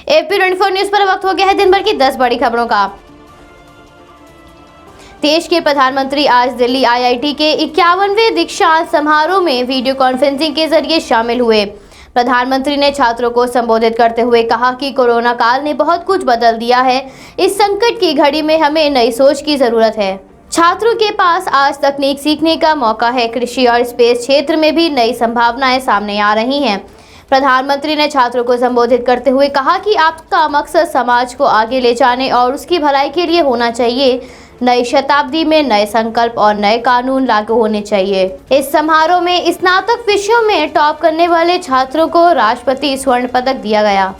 AP24 news पर वक्त हो गया है दिन भर की 10 बड़ी खबरों का। देश के प्रधानमंत्री आज दिल्ली IIT के 51वें दीक्षांत समारोह में वीडियो कॉन्फ्रेंसिंग के जरिए शामिल हुए। प्रधानमंत्री ने छात्रों को संबोधित करते हुए कहा कि कोरोना काल ने बहुत कुछ बदल दिया है। इस संकट की घड़ी में हमें नई सोच की जरूरत है। छात्रों के पास आज तकनीक सीखने का मौका है। कृषि और स्पेस क्षेत्र में भी नई संभावनाएं सामने आ रही हैं। प्रधानमंत्री ने छात्रों को संबोधित करते हुए कहा कि आपका मकसद समाज को आगे ले जाने और उसकी भलाई के लिए होना चाहिए। नई शताब्दी में नए संकल्प और नए कानून लागू होने चाहिए। इस समारोह में स्नातक विषयों में टॉप करने वाले छात्रों को राष्ट्रपति स्वर्ण पदक दिया गया।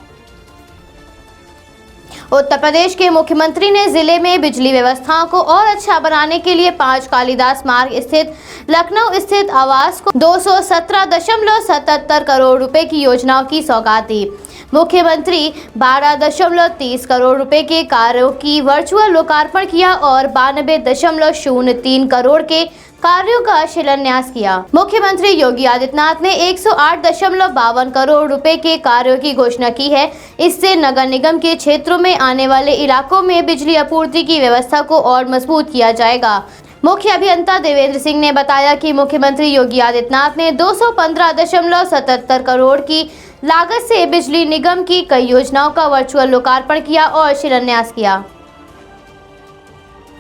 उत्तर प्रदेश के मुख्यमंत्री ने जिले में बिजली व्यवस्थाओं को और अच्छा बनाने के लिए 5 कालिदास मार्ग स्थित लखनऊ स्थित आवास को 217.77 करोड़ रुपए की योजनाओं की सौगात दी। मुख्यमंत्री 12.30 करोड़ रुपए के कार्यों की वर्चुअल लोकार्पण किया और 92.03 करोड़ के कार्यों का शिलान्यास किया। मुख्यमंत्री योगी आदित्यनाथ ने 108.52 करोड़ रुपए के कार्यों की घोषणा की है। इससे नगर निगम के क्षेत्रों में आने वाले इलाकों में बिजली आपूर्ति की व्यवस्था को और मजबूत किया जाएगा। मुख्य अभियंता देवेंद्र सिंह ने बताया कि मुख्यमंत्री योगी आदित्यनाथ ने 215.77 करोड़ की लागत से बिजली निगम की कई योजनाओं का वर्चुअल लोकार्पण किया और शिलान्यास किया।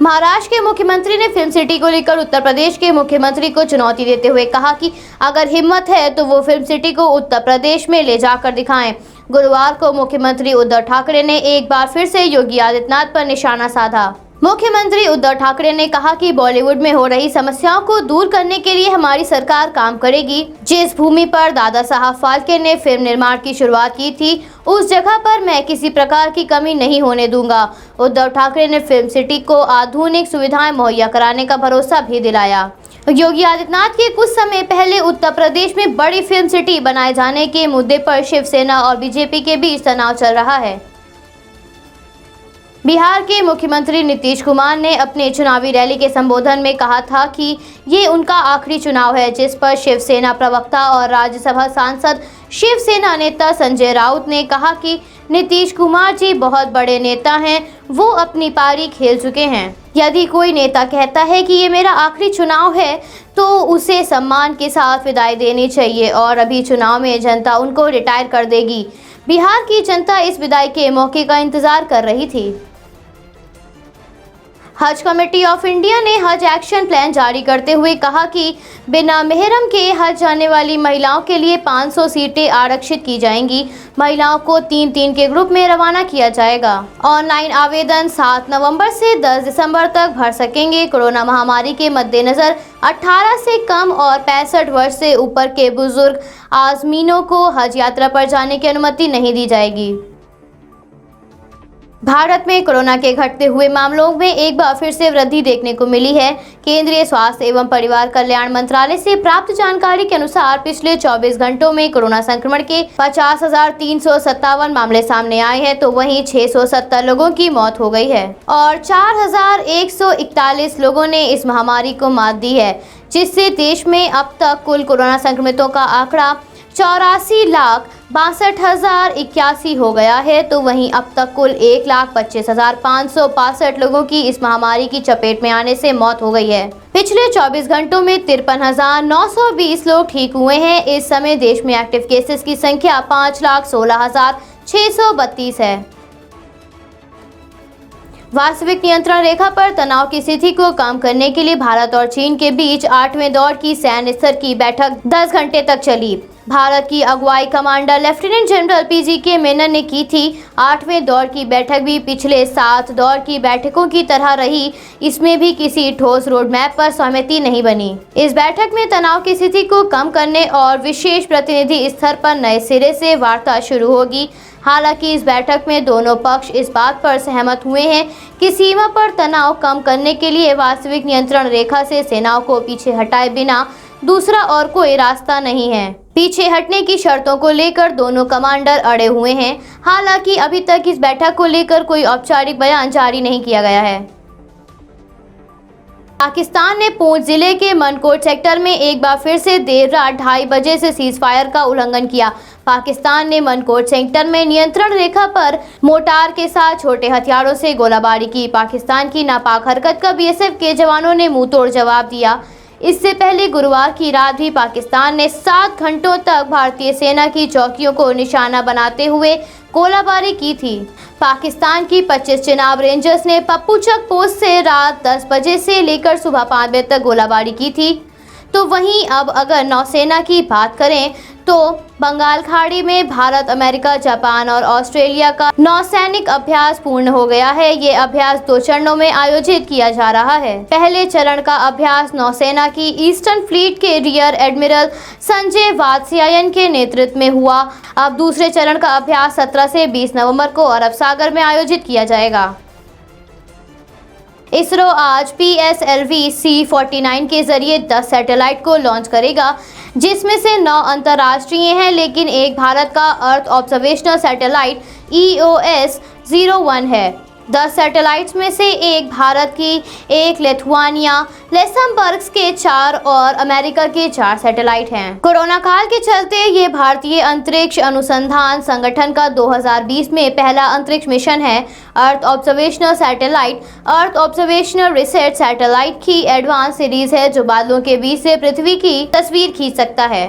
महाराष्ट्र के मुख्यमंत्री ने फिल्म सिटी को लेकर उत्तर प्रदेश के मुख्यमंत्री को चुनौती देते हुए कहा कि अगर हिम्मत है तो वो फिल्म सिटी को उत्तर प्रदेश में ले जाकर दिखाएं। गुरुवार को मुख्यमंत्री उद्धव ठाकरे ने एक बार फिर से योगी आदित्यनाथ पर निशाना साधा। मुख्यमंत्री उद्धव ठाकरे ने कहा कि बॉलीवुड में हो रही समस्याओं को दूर करने के लिए हमारी सरकार काम करेगी। जिस भूमि पर दादा साहब फाल्के ने फिल्म निर्माण की शुरुआत की थी, उस जगह पर मैं किसी प्रकार की कमी नहीं होने दूंगा। उद्धव ठाकरे ने फिल्म सिटी को आधुनिक सुविधाएं मुहैया कराने का भरोसा भी दिलाया। योगी आदित्यनाथ के कुछ समय पहले उत्तर प्रदेश में बड़ी फिल्म सिटी बनाए जाने के मुद्दे पर शिवसेना और बीजेपी के बीच तनाव चल रहा है। बिहार के मुख्यमंत्री नीतीश कुमार ने अपने चुनावी रैली के संबोधन में कहा था कि ये उनका आखिरी चुनाव है, जिस पर शिवसेना प्रवक्ता और राज्यसभा सांसद शिवसेना नेता संजय राउत ने कहा कि नीतीश कुमार जी बहुत बड़े नेता हैं, वो अपनी पारी खेल चुके हैं। यदि कोई नेता कहता है कि ये मेरा आखिरी चुनाव है तो उसे सम्मान के साथ विदाई देनी चाहिए और अभी चुनाव में जनता उनको रिटायर कर देगी। बिहार की जनता इस विदाई के मौके का इंतजार कर रही थी। हज कमेटी ऑफ इंडिया ने हज एक्शन प्लान जारी करते हुए कहा कि बिना मेहरम के हज जाने वाली महिलाओं के लिए 500 सीटें आरक्षित की जाएंगी। महिलाओं को 3-3 के ग्रुप में रवाना किया जाएगा। ऑनलाइन आवेदन 7 नवंबर से 10 दिसंबर तक भर सकेंगे। कोरोना महामारी के मद्देनजर 18 से कम और 65 वर्ष से ऊपर के बुजुर्ग आज़मीनों को हज यात्रा पर जाने की अनुमति नहीं दी जाएगी। भारत में कोरोना के घटते हुए मामलों में एक बार फिर से वृद्धि देखने को मिली है। केंद्रीय स्वास्थ्य एवं परिवार कल्याण मंत्रालय से प्राप्त जानकारी के अनुसार पिछले 24 घंटों में कोरोना संक्रमण के 50,357 मामले सामने आए हैं, तो वहीं 670 लोगों की मौत हो गई है और 4,141 लोगों ने इस महामारी को मात दी है, जिससे देश में अब तक कुल कोरोना संक्रमितों का आंकड़ा 84,62,081 हो गया है। तो वहीं अब तक कुल 1,25,565 लोगों की इस महामारी की चपेट में आने से मौत हो गई है। पिछले 24 घंटों में 53,920 लोग ठीक हुए हैं। इस समय देश में एक्टिव केसेस की संख्या 5,16,632 है। वास्तविक नियंत्रण रेखा पर तनाव की स्थिति को कम करने के लिए भारत और चीन के बीच 8वें दौर की सैन्य स्तर की बैठक 10 घंटे तक चली। भारत की अगुवाई commander lieutenant general PGK Menon ने की थी। 8वें दौर की बैठक भी पिछले 7 दौर की बैठकों की तरह रही। इसमें भी किसी ठोस रोड मैप पर सहमति नहीं बनी। इस बैठक में तनाव की स्थिति को कम करने और विशेष प्रतिनिधि स्तर पर नए सिरे से वार्ता शुरू होगी। हालांकि इस बैठक में दोनों पक्ष इस बात पर सहमत हुए हैं कि सीमा पर तनाव कम करने के लिए वास्तविक नियंत्रण रेखा से सेनाओं को पीछे हटाए बिना दूसरा और कोई रास्ता नहीं है। पीछे हटने की शर्तों को लेकर दोनों कमांडर अड़े हुए हैं। हालांकि अभी तक इस बैठक को लेकर कोई औपचारिक बयान जारी नहीं किया गया है। पाकिस्तान ने पूंछ जिले के मनकोट सेक्टर में एक बार फिर से देर रात 2:30 बजे से सीज फायर का उल्लंघन किया। पाकिस्तान ने मनकोट सेक्टर में नियंत्रण रेखा पर मोर्टार के साथ छोटे हथियारों से गोलाबारी की। पाकिस्तान की नापाक हरकत का बीएसएफ के जवानों ने मुंह तोड़ जवाब दिया। इससे पहले गुरुवार की रात भी पाकिस्तान ने 7 घंटों तक भारतीय सेना की चौकियों को निशाना बनाते हुए गोलाबारी की थी। पाकिस्तान की 25 चिनाब रेंजर्स ने पप्पूचक पोस्ट से रात 10 बजे से लेकर सुबह 5 बजे तक गोलाबारी की थी। तो वहीं अब अगर नौसेना की बात करें तो बंगाल खाड़ी में भारत, अमेरिका, जापान और ऑस्ट्रेलिया का नौसैनिक अभ्यास पूर्ण हो गया है। ये अभ्यास 2 चरणों में आयोजित किया जा रहा है। पहले चरण का अभ्यास नौसेना की ईस्टर्न फ्लीट के रियर एडमिरल संजय वात्स्यायन के नेतृत्व में हुआ। अब दूसरे चरण का अभ्यास 17 से 20 नवंबर को अरब सागर में आयोजित किया जाएगा। इसरो आज PSLV C-49 के जरिए 10 सैटेलाइट को लॉन्च करेगा, जिसमें से 9 अंतर्राष्ट्रीय हैं, लेकिन एक भारत का अर्थ ऑब्जर्वेशनल सैटेलाइट EOS-01 है। 10 सैटेलाइट्स में से एक भारत की, एक लिथुआनिया, लक्समबर्ग के 4 और अमेरिका के 4 सैटेलाइट हैं। कोरोना काल के चलते ये भारतीय अंतरिक्ष अनुसंधान संगठन का 2020 में पहला अंतरिक्ष मिशन है। अर्थ ऑब्जर्वेशनल सैटेलाइट अर्थ ऑब्जर्वेशनल रिसर्च सैटेलाइट की एडवांस सीरीज है, जो बादलों के बीच से पृथ्वी की तस्वीर खींच सकता है।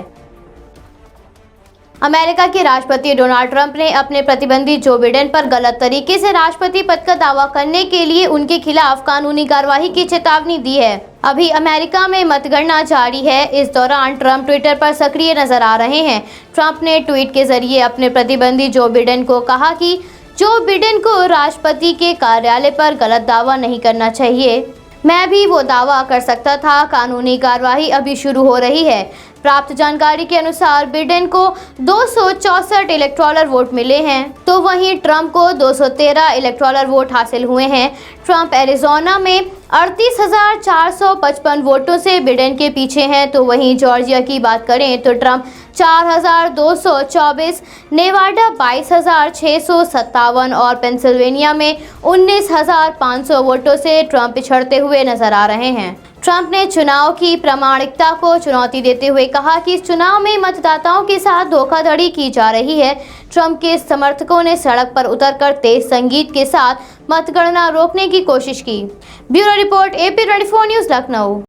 अमेरिका के राष्ट्रपति डोनाल्ड ट्रंप ने अपने प्रतिद्वंदी जो बिडेन पर गलत तरीके से राष्ट्रपति पद का दावा करने के लिए उनके खिलाफ कानूनी कार्रवाई की चेतावनी दी है। अभी अमेरिका में मतगणना जारी है। इस दौरान ट्रंप ट्विटर पर सक्रिय नजर आ रहे हैं। ट्रंप ने ट्वीट के जरिए अपने प्रतिद्वंदी जो बिडेन को कहा कि जो बिडेन को राष्ट्रपति के कार्यालय पर गलत दावा नहीं करना चाहिए। मैं भी वो दावा कर सकता था। कानूनी कार्रवाई अभी शुरू हो रही है। प्राप्त जानकारी के अनुसार बिडेन को 264 इलेक्टोरल वोट मिले हैं, तो वहीं ट्रंप को 213 इलेक्टोरल वोट हासिल हुए हैं। ट्रंप एरिजोना में 38,455 वोटों से बिडेन के पीछे हैं। तो वहीं जॉर्जिया की बात करें तो ट्रंप 4,224, नेवाडा 22,657 और पेंसिल्वेनिया में 19,500 वोटों से ट्रंप पिछड़ते हुए नजर आ रहे हैं। ट्रंप ने चुनाव की प्रामाणिकता को चुनौती देते हुए कहा कि इस चुनाव में मतदाताओं के साथ धोखाधड़ी की जा रही है। ट्रंप के समर्थकों ने सड़क पर उतरकर तेज संगीत के साथ मतगणना रोकने की कोशिश की। Bureau report AP24 news Lucknow.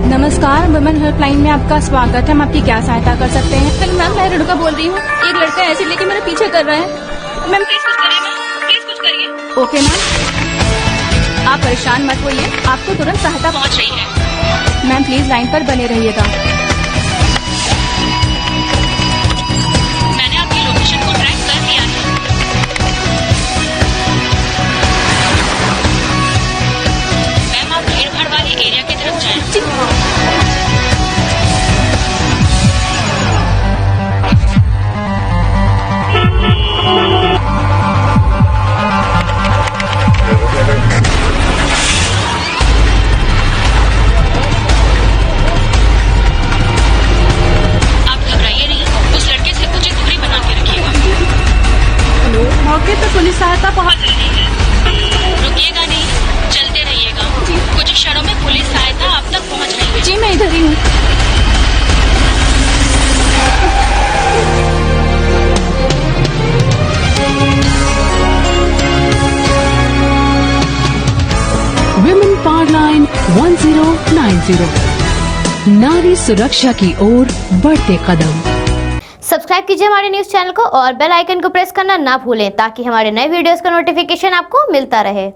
नमस्कार, वुमेन हेल्पलाइन में आपका स्वागत है। हम आपकी क्या सहायता कर सकते हैं? मैम, मैं रेणुका बोल रही हूँ। एक लड़का ऐसे लेके मेरा पीछे कर रहा है। मैम प्लीज कुछ करिए, मैम प्लीज कुछ करिए। ओके मैम, आप परेशान मत होइए, आपको तुरंत सहायता पहुँच रही है। मैम प्लीज लाइन पर बने रहिएगा। मैंने आपकी लोकेशन को ट्रैक कर लिया है। मैम आप भीड़ भाड़ वाले एरिया की तरफ जाएं। मौके पर पुलिस सहायता पहुंच रही है। रुकिएगा नहीं, चलते रहिएगा। कुछ क्षणों में पुलिस सहायता आप तक पहुंच रही है। जी मैं इधर ही हूँ। विमेन पावर लाइन 1090, नारी सुरक्षा की ओर बढ़ते कदम। सब्सक्राइब कीजिए हमारे न्यूज चैनल को और बेल आइकन को प्रेस करना ना भूलें, ताकि हमारे नए वीडियोस का नोटिफिकेशन आपको मिलता रहे।